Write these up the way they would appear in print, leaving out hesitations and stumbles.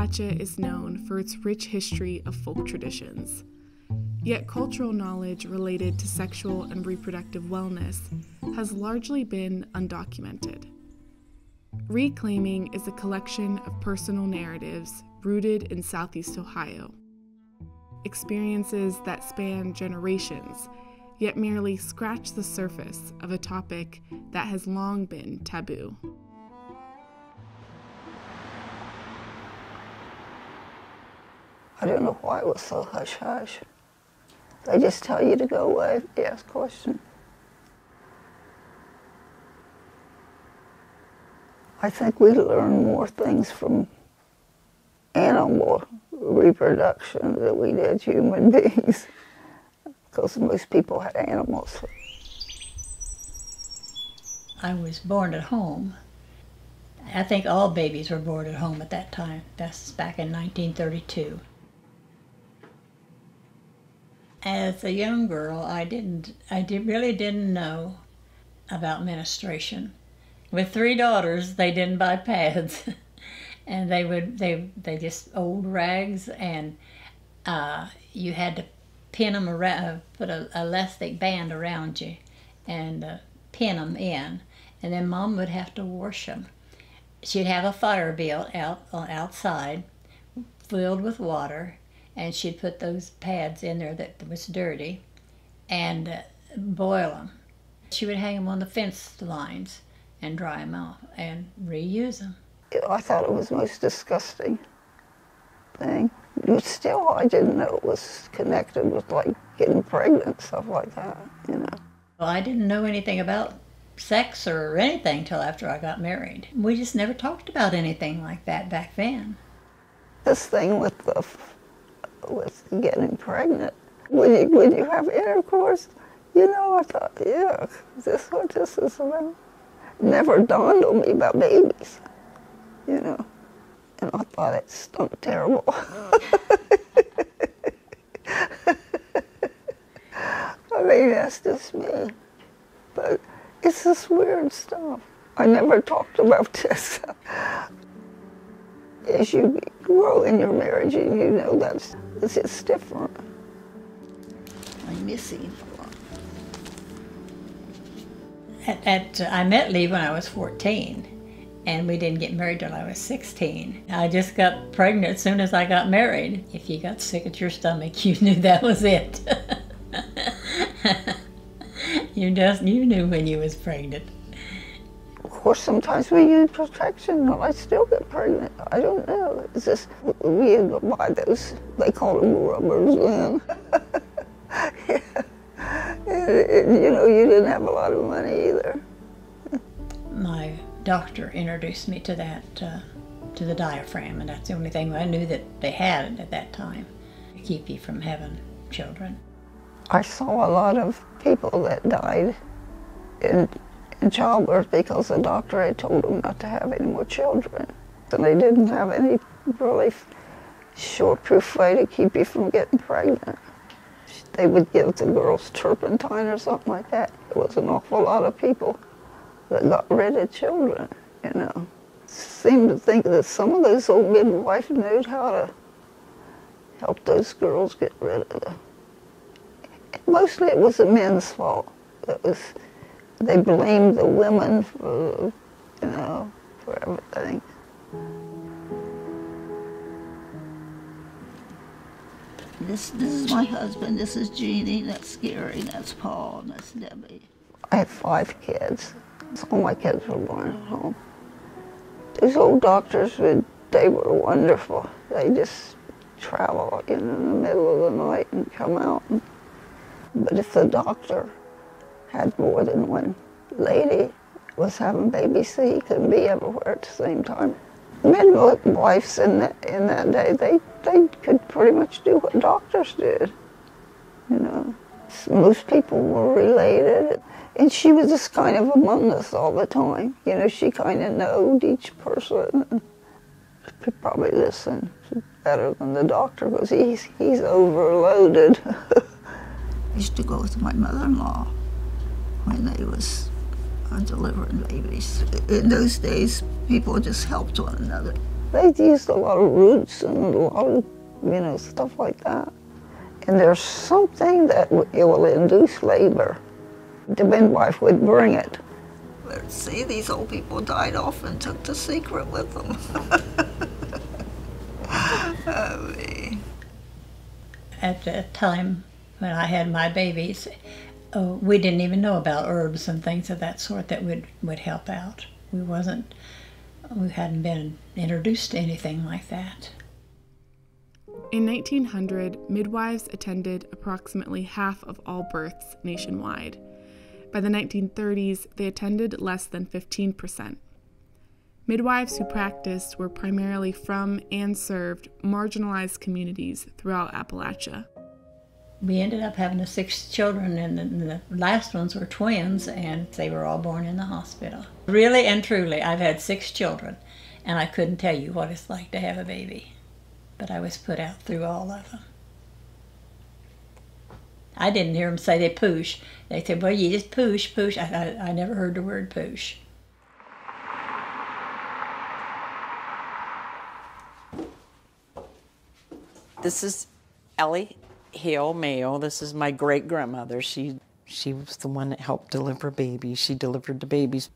Appalachia is known for its rich history of folk traditions. Yet cultural knowledge related to sexual and reproductive wellness has largely been undocumented. Reclaiming is a collection of personal narratives rooted in Southeast Ohio. Experiences that span generations, yet merely scratch the surface of a topic that has long been taboo. I don't know why it was so hush-hush. They just tell you to go away if you ask questions. I think we learn more things from animal reproduction than we did human beings, because most people had animals. I was born at home. I think all babies were born at home at that time. That's back in 1932. As a young girl, I really didn't know about menstruation. With 3 daughters, they didn't buy pads, and they just old rags, and you had to pin them around, put an elastic band around you, and pin them in, and then Mom would have to wash them. She'd have a fire built outside, filled with water, and she'd put those pads in there that was dirty and boil them. She would hang them on the fence lines and dry them off and reuse them. I thought it was the most disgusting thing. But still, I didn't know it was connected with, like, getting pregnant, stuff like that, you know. Well, I didn't know anything about sex or anything till after I got married. We just never talked about anything like that back then. This thing with getting pregnant, when you have intercourse, you know, I thought, yeah, is this what this is about? It never dawned on me about babies, you know, and I thought it stunk terrible. I mean, that's just me, but it's this weird stuff. I never talked about this. As you grow in your marriage, you know it's just different. I'm missing a lot. I met Lee when I was 14, and we didn't get married till I was 16. I just got pregnant as soon as I got married. If you got sick at your stomach, you knew that was it. You knew when you was pregnant. Of course, sometimes we use protection, and I still get pregnant. I don't know. It's just, we had to buy those, they call them rubbers then. Yeah. And, you know, you didn't have a lot of money either. My doctor introduced me to that, to the diaphragm, and that's the only thing I knew that they had at that time to keep you from having children. I saw a lot of people that died in childbirth because the doctor had told them not to have any more children. And they didn't have any really sure-proof way to keep you from getting pregnant. They would give the girls turpentine or something like that. There was an awful lot of people that got rid of children, you know. Seemed to think that some of those old midwives knew how to help those girls get rid of them. Mostly it was the men's fault. They blamed the women for, you know, for everything. This is my husband, this is Jeannie, that's Gary, that's Paul, and that's Debbie. I have 5 kids. All my kids were born at home. These old doctors, they were wonderful. They just travel in the middle of the night and come out. But if the doctor had more than one lady was having babies, he couldn't be everywhere at the same time. Midwives in that day, they could pretty much do what doctors did, you know. Most people were related, and she was just kind of among us all the time. You know, she kind of knowed each person, and could probably listen better than the doctor, because he's overloaded. I used to go with my mother-in-law when they was delivering babies. In those days, people just helped one another. They used a lot of roots and a lot of, stuff like that. And there's something that it will induce labor. The midwife would bring it. Let's see, these old people died off and took the secret with them. At the time when I had my babies, we didn't even know about herbs and things of that sort that would help out. We hadn't been introduced to anything like that. In 1900, midwives attended approximately half of all births nationwide. By the 1930s, they attended less than 15%. Midwives who practiced were primarily from and served marginalized communities throughout Appalachia. We ended up having 6 children, and the last ones were twins, and they were all born in the hospital. Really and truly, I've had 6 children, and I couldn't tell you what it's like to have a baby. But I was put out through all of them. I didn't hear them say they poosh. They said, well, you just poosh, poosh. I never heard the word poosh. This is Ellie Hale Mayo. This is my great-grandmother. She was the one that helped deliver babies. She delivered the babies.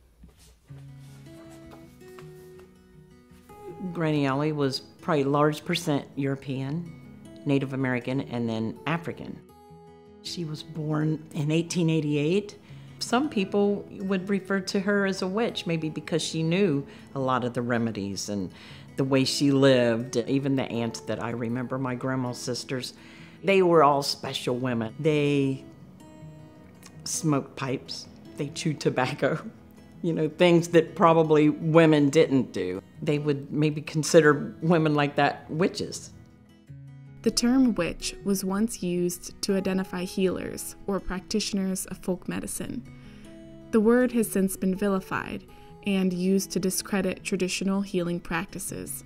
Granny Ellie was probably a large percent European, Native American, and then African. She was born in 1888. Some people would refer to her as a witch, maybe because she knew a lot of the remedies and the way she lived. Even the aunts that I remember, my grandma's sisters, they were all special women. They smoked pipes, they chewed tobacco, things that probably women didn't do. They would maybe consider women like that witches. The term witch was once used to identify healers or practitioners of folk medicine. The word has since been vilified and used to discredit traditional healing practices.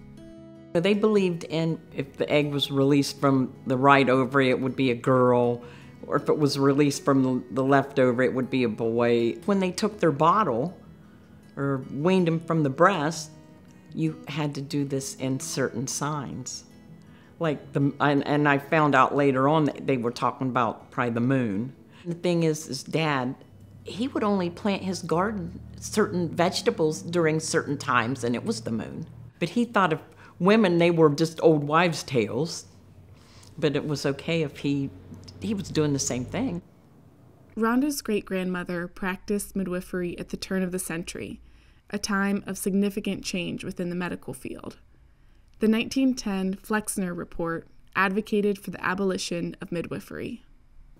They believed if the egg was released from the right ovary, it would be a girl, or if it was released from the left ovary, it would be a boy. When they took their bottle or weaned them from the breast, you had to do this in certain signs. And I found out later on that they were talking about probably the moon. The thing is Dad, he would only plant his garden certain vegetables during certain times, and it was the moon. But he thought of women, they were just old wives' tales, but it was okay if he was doing the same thing. Rhonda's great-grandmother practiced midwifery at the turn of the century, a time of significant change within the medical field. The 1910 Flexner Report advocated for the abolition of midwifery.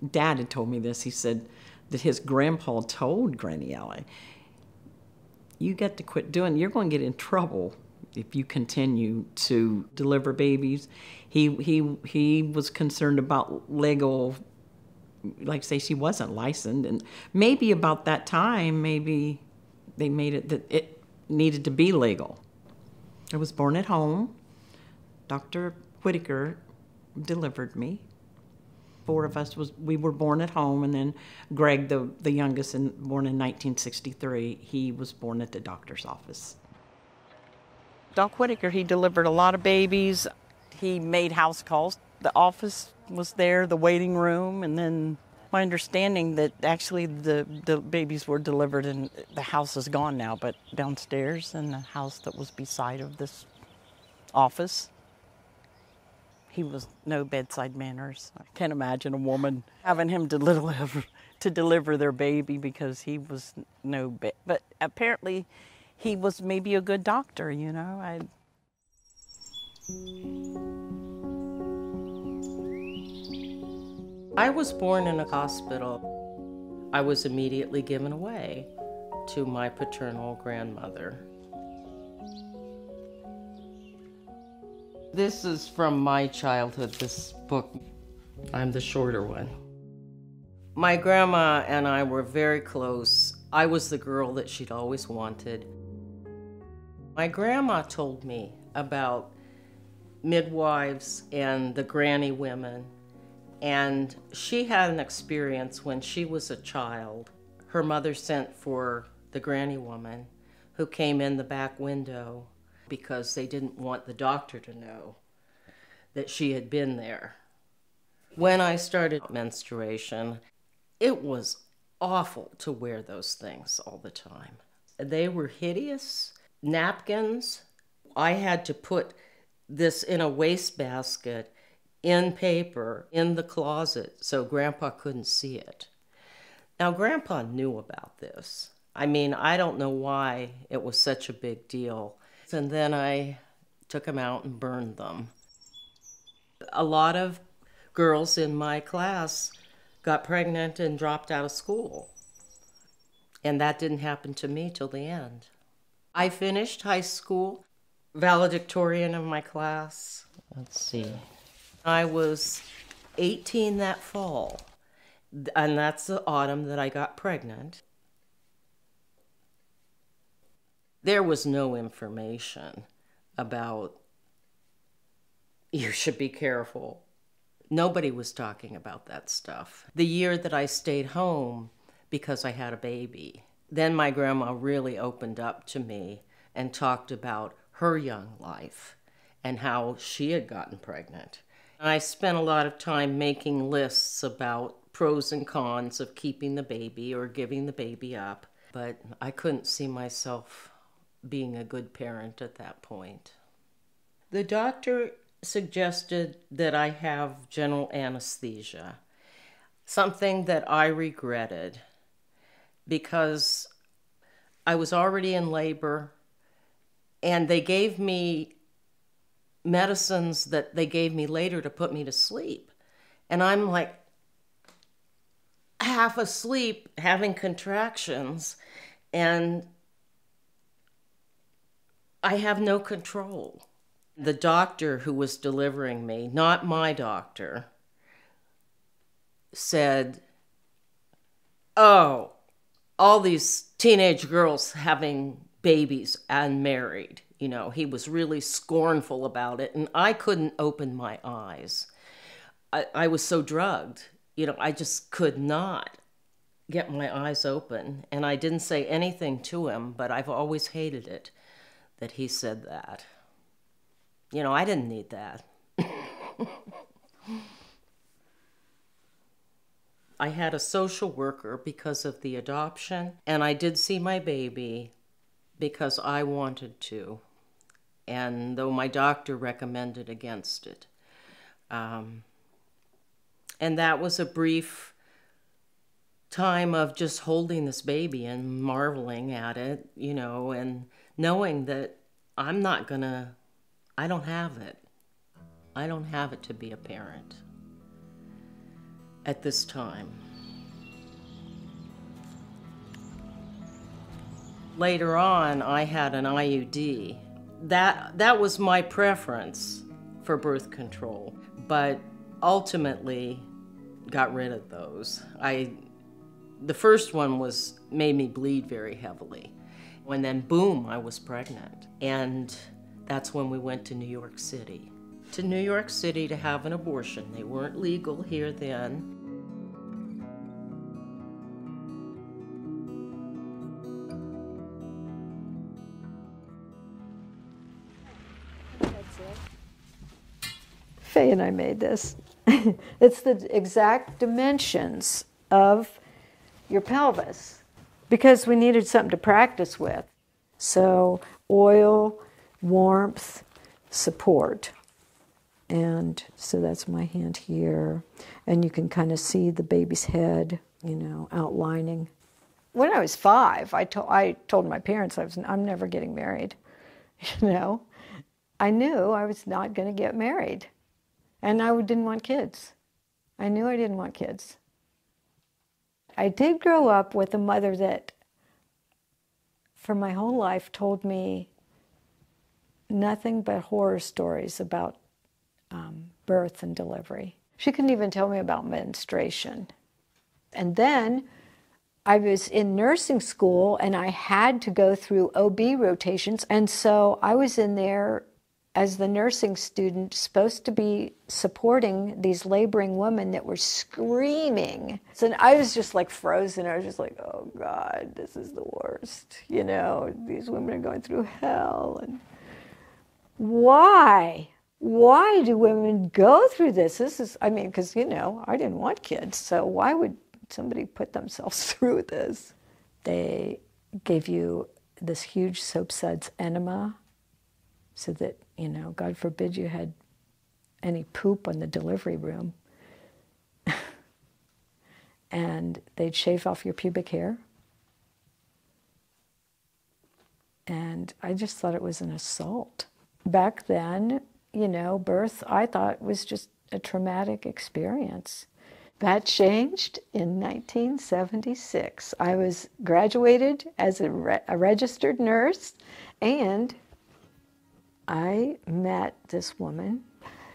Dad had told me this. He said that his grandpa told Granny Ellie, you got to quit doing, you're going to get in trouble if you continue to deliver babies. He was concerned about legal, like say she wasn't licensed, and maybe about that time, maybe they made it that it needed to be legal. I was born at home. Dr. Whitaker delivered me. 4 of us we were born at home, and then Greg, the youngest, born in 1963, he was born at the doctor's office. Doc Whitaker, he delivered a lot of babies. He made house calls. The office was there, the waiting room, and then my understanding that actually the babies were delivered, and the house is gone now, but downstairs in the house that was beside of this office. He was no bedside manners. I can't imagine a woman having him to deliver their baby because he was but apparently he was maybe a good doctor, I was born in a hospital. I was immediately given away to my paternal grandmother. This is from my childhood, this book. I'm the shorter one. My grandma and I were very close. I was the girl that she'd always wanted. My grandma told me about midwives and the granny women, and she had an experience when she was a child. Her mother sent for the granny woman who came in the back window because they didn't want the doctor to know that she had been there. When I started menstruation, it was awful to wear those things all the time. They were hideous. Napkins, I had to put this in a wastebasket in paper in the closet so Grandpa couldn't see it. Now, Grandpa knew about this. I mean, I don't know why it was such a big deal. And then I took them out and burned them. A lot of girls in my class got pregnant and dropped out of school. And that didn't happen to me till the end. I finished high school, valedictorian of my class. Let's see. I was 18 that fall, and that's the autumn that I got pregnant. There was no information about you should be careful. Nobody was talking about that stuff. The year that I stayed home because I had a baby, then my grandma really opened up to me and talked about her young life and how she had gotten pregnant. I spent a lot of time making lists about pros and cons of keeping the baby or giving the baby up, but I couldn't see myself being a good parent at that point. The doctor suggested that I have general anesthesia, something that I regretted because I was already in labor and they gave me medicines that they gave me later to put me to sleep. And I'm like half asleep having contractions and I have no control. The doctor who was delivering me, not my doctor, said, "Oh, all these teenage girls having babies and married." You know, he was really scornful about it, and I couldn't open my eyes. I was so drugged, you know, I just could not get my eyes open, and I didn't say anything to him, but I've always hated it that he said that. You know, I didn't need that. I had a social worker because of the adoption, and I did see my baby because I wanted to, and though my doctor recommended against it. And that was a brief time of just holding this baby and marveling at it, you know, and knowing that I don't have it. I don't have it to be a parent at this time. Later on, I had an IUD. That was my preference for birth control, but ultimately got rid of those. The first one made me bleed very heavily. And then boom, I was pregnant. And that's when we went to New York City. To New York City to have an abortion. They weren't legal here then. Faye and I made this. It's the exact dimensions of your pelvis because we needed something to practice with. So oil, warmth, support. And so that's my hand here. And you can kind of see the baby's head, you know, outlining. When I was 5, I told my parents I'm never getting married. You know, I knew I was not going to get married. And I didn't want kids. I knew I didn't want kids. I did grow up with a mother that, for my whole life, told me nothing but horror stories about birth and delivery. She couldn't even tell me about menstruation. And then I was in nursing school, and I had to go through OB rotations. And so I was in there as the nursing student, supposed to be supporting these laboring women that were screaming. So I was just like frozen. I was just like, oh God, this is the worst. You know, these women are going through hell. And why? Why do women go through this? This is, I mean, because, you know, I didn't want kids, so why would somebody put themselves through this? They gave you this huge soap suds enema so that, you know, God forbid you had any poop on the delivery room. And they'd shave off your pubic hair. And I just thought it was an assault. Back then, you know, birth, I thought, was just a traumatic experience. That changed in 1976. I was graduated as a registered nurse, and I met this woman.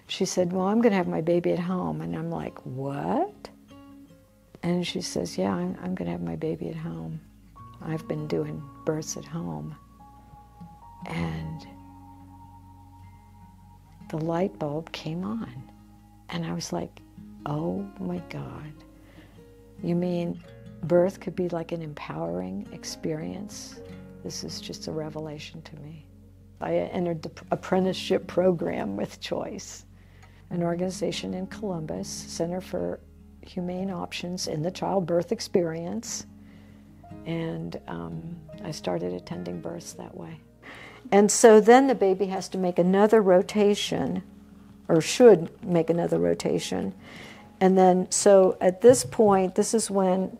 She said, well, I'm going to have my baby at home. And I'm like, what? And she says, yeah, I'm going to have my baby at home. I've been doing births at home. And the light bulb came on. And I was like, oh my God. You mean birth could be like an empowering experience? This is just a revelation to me. I entered the apprenticeship program with Choice, an organization in Columbus, Center for Humane Options in the Childbirth Experience. And I started attending births that way. And so then the baby has to make another rotation, or should make another rotation. And then, so at this point, this is when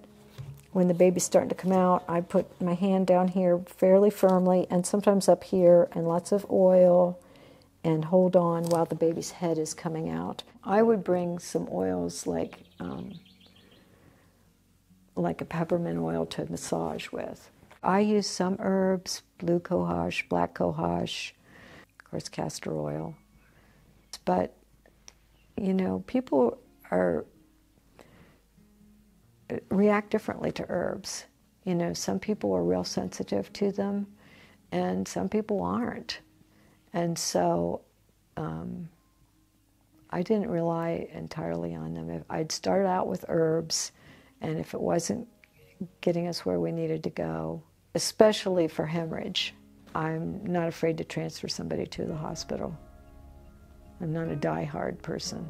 the baby's starting to come out, I put my hand down here fairly firmly, and sometimes up here, and lots of oil, and hold on while the baby's head is coming out. I would bring some oils like a peppermint oil to massage with. I use some herbs, blue cohosh, black cohosh, of course castor oil. But, you know, people react differently to herbs. You know, some people are real sensitive to them, and some people aren't. And so I didn't rely entirely on them. I'd start out with herbs, and if it wasn't getting us where we needed to go, especially for hemorrhage, I'm not afraid to transfer somebody to the hospital. I'm not a die-hard person.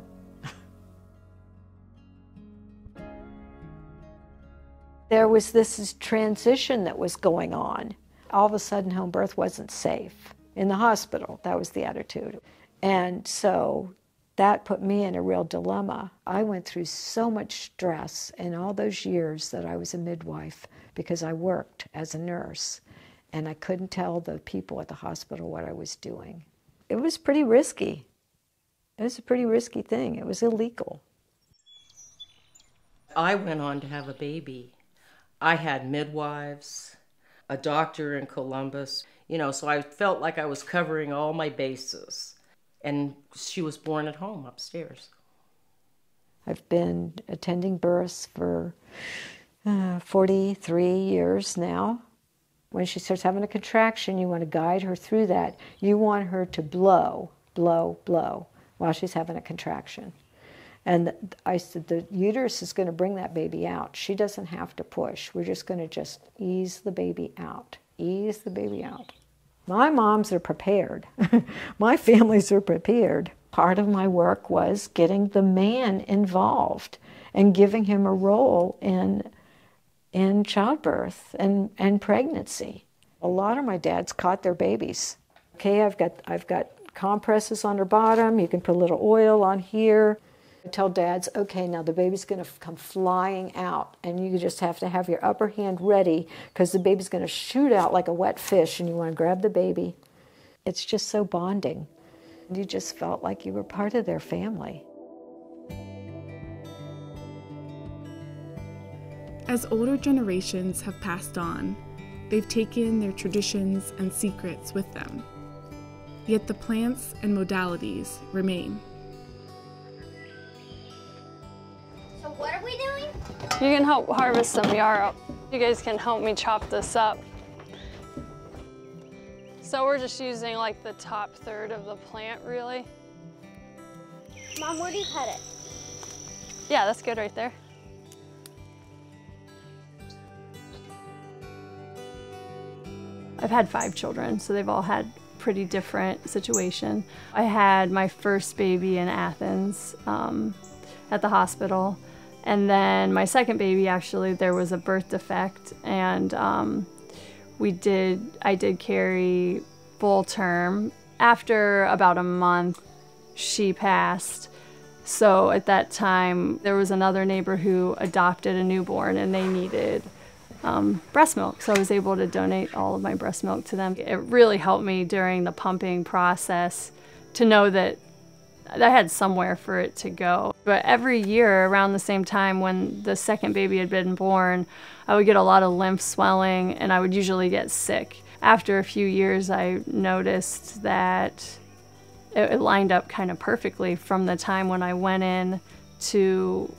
There was this transition that was going on. All of a sudden, home birth wasn't safe. In the hospital, that was the attitude. And so that put me in a real dilemma. I went through so much stress in all those years that I was a midwife because I worked as a nurse, and I couldn't tell the people at the hospital what I was doing. It was pretty risky. It was a pretty risky thing. It was illegal. I went on to have a baby. I had midwives, a doctor in Columbus, you know, so I felt like I was covering all my bases. And she was born at home upstairs. I've been attending births for 43 years now. When she starts having a contraction, you want to guide her through that. You want her to blow, blow, blow while she's having a contraction. And I said, the uterus is going to bring that baby out. She doesn't have to push. We're just going to just ease the baby out, ease the baby out. My moms are prepared. My families are prepared. Part of my work was getting the man involved and giving him a role in childbirth and pregnancy. A lot of my dads caught their babies. Okay, I've got compresses on her bottom. You can put a little oil on here. I tell dads, okay, now the baby's going to come flying out, and you just have to have your upper hand ready because the baby's going to shoot out like a wet fish, and you want to grab the baby. It's just so bonding. You just felt like you were part of their family. As older generations have passed on, they've taken their traditions and secrets with them. Yet the plants and modalities remain. So what are we doing? You can help harvest some yarrow. You guys can help me chop this up. So we're just using like the top third of the plant, really. Mom, where do you cut it? Yeah, that's good right there. I've had 5 children, so they've all had pretty different situation. I had my first baby in Athens at the hospital. And then my second baby, actually, there was a birth defect, and I did carry full term. After about a month, she passed. So at that time, there was another neighbor who adopted a newborn, and they needed breast milk. So I was able to donate all of my breast milk to them. It really helped me during the pumping process to know that I had somewhere for it to go. But every year around the same time when the second baby had been born, I would get a lot of lymph swelling and I would usually get sick. After a few years, I noticed that it lined up kind of perfectly from the time when I went in to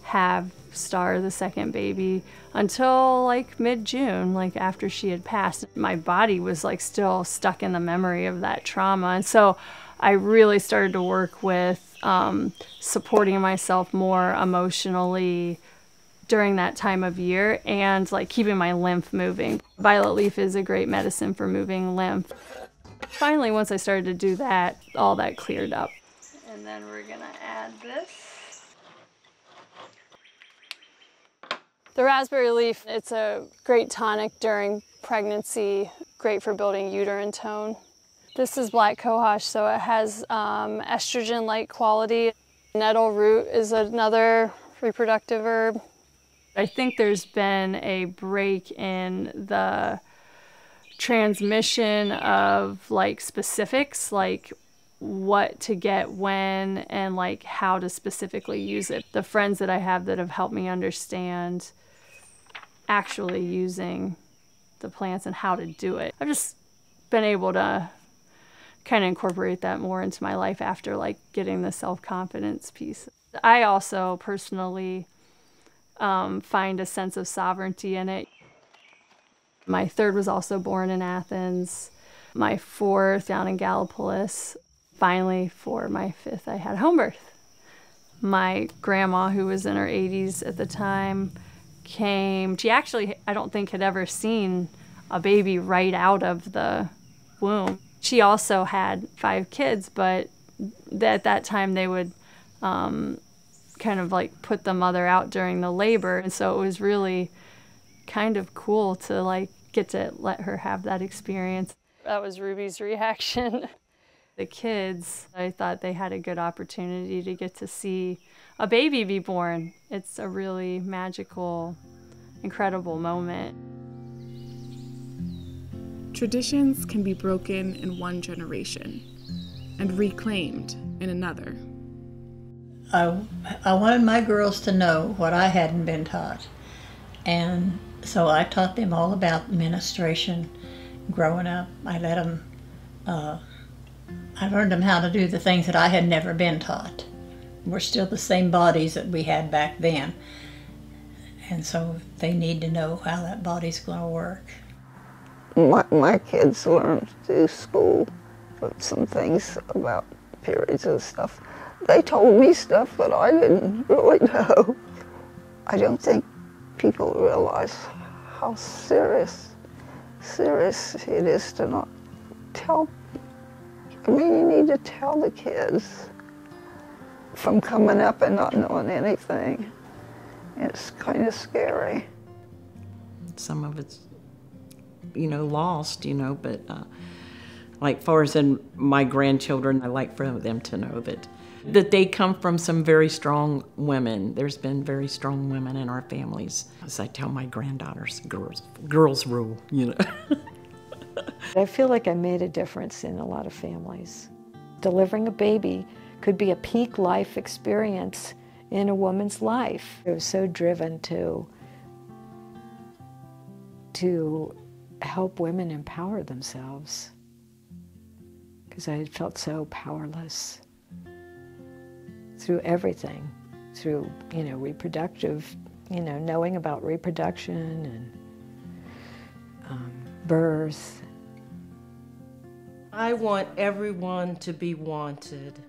have Star, the second baby, until like mid-June, like after she had passed. My body was like still stuck in the memory of that trauma. And so I really started to work with supporting myself more emotionally during that time of year and like keeping my lymph moving. Violet leaf is a great medicine for moving lymph. Finally, once I started to do that, all that cleared up. And then we're gonna add this. The raspberry leaf, it's a great tonic during pregnancy, great for building uterine tone. This is black cohosh, so it has estrogen-like quality. Nettle root is another reproductive herb. I think there's been a break in the transmission of like specifics, like what to get when and like how to specifically use it. The friends that I have that have helped me understand actually using the plants and how to do it, I've just been able to kind of incorporate that more into my life after like getting the self-confidence piece. I also personally find a sense of sovereignty in it. My third was also born in Athens. My fourth down in Gallipolis. Finally, for my fifth, I had home birth. My grandma, who was in her 80s at the time, came. She actually, I don't think, had ever seen a baby right out of the womb. She also had 5 kids, but at that time they would kind of like put the mother out during the labor. And so it was really kind of cool to like get to let her have that experience. That was Ruby's reaction. The kids, I thought they had a good opportunity to get to see a baby be born. It's a really magical, incredible moment. Traditions can be broken in one generation and reclaimed in another. I wanted my girls to know what I hadn't been taught. And so I taught them all about menstruation growing up. I learned them how to do the things that I had never been taught. We're still the same bodies that we had back then. And so they need to know how that body's going to work. My kids learned through school some things about periods and stuff. They told me stuff that I didn't really know. I don't think people realize how serious it is to not tell. I mean, you need to tell the kids from coming up and not knowing anything. It's kind of scary. Some of it's, lost, but like far as in my grandchildren, I like for them to know that they come from some very strong women. There's been very strong women in our families. As I tell my granddaughters, girls rule, I feel like I made a difference in a lot of families. Delivering a baby could be a peak life experience in a woman's life. I was so driven to help women empower themselves because I had felt so powerless through everything, through, reproductive, knowing about reproduction and birth. I want everyone to be wanted.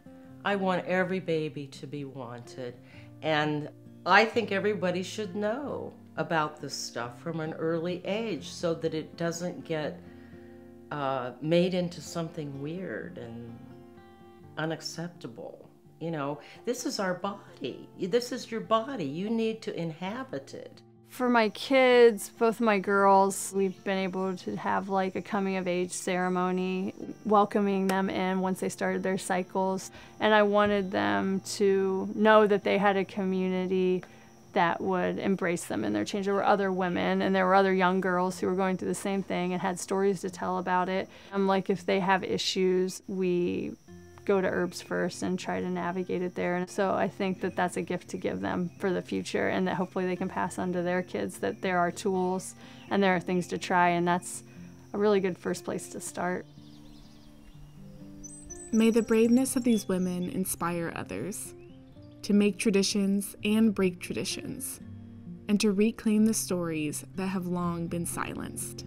I want every baby to be wanted. And I think everybody should know about this stuff from an early age so that it doesn't get made into something weird and unacceptable. You know, this is our body. This is your body. You need to inhabit it. For my kids, both my girls, we've been able to have like a coming of age ceremony, welcoming them in once they started their cycles. And I wanted them to know that they had a community that would embrace them in their change. There were other women and there were other young girls who were going through the same thing and had stories to tell about it. Like if they have issues, we go to herbs first and try to navigate it there. And so I think that that's a gift to give them for the future, and that hopefully they can pass on to their kids that there are tools and there are things to try, and that's a really good first place to start. May the braveness of these women inspire others to make traditions and break traditions, and to reclaim the stories that have long been silenced.